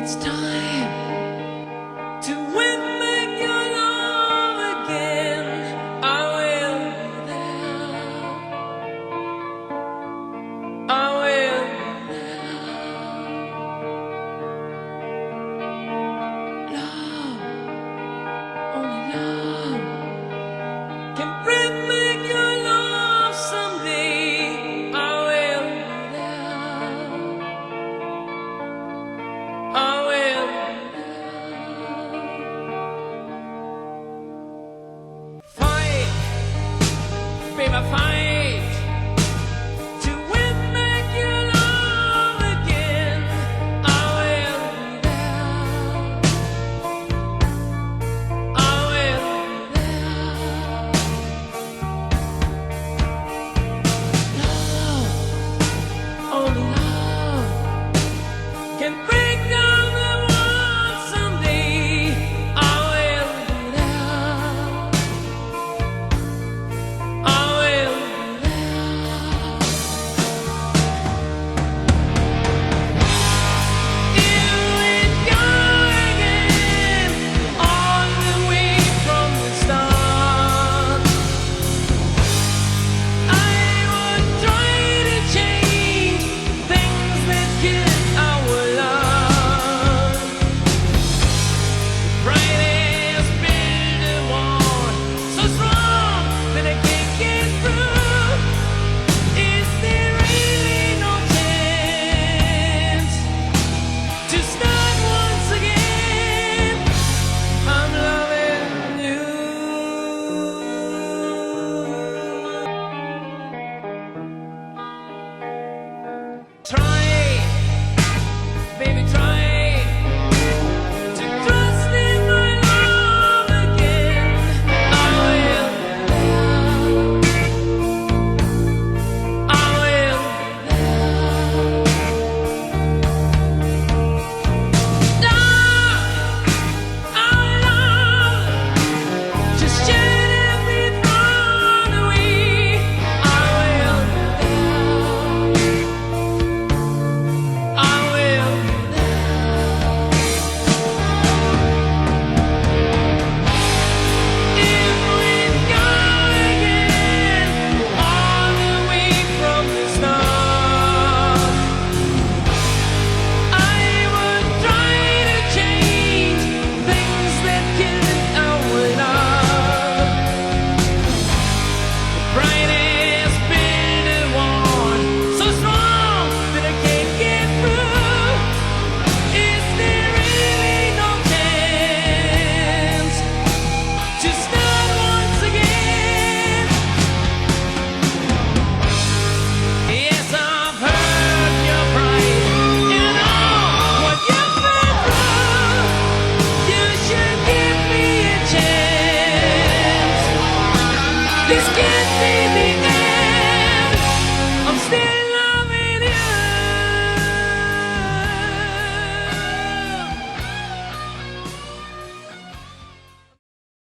It's time to win back your love again. I will be there. I will be there. Love, only love can bring back your love someday. I will be there. I will fight, baby, fight to win back your love again. I will be there. I will be there. Love, only love can break down the walls someday. I will be there. I will be there. Here we go again, all the way from the start. I would try to change things that kill our love. Brightest build a wall so strong that I can't get through. Is there really no chance to start once again? I'm loving you. Try, baby, try to trust in my love again. I will be there. I will be there. Our love just shed every thorn away. I will be there. I will be there. If we go again, all the way from the start, I would try to change things that kill our love. The brightest build a wall so strong that I can't get through. Is there really no chance to start once again? Yes, I've heard your pride. You know what you've been through. You should give me a chance. This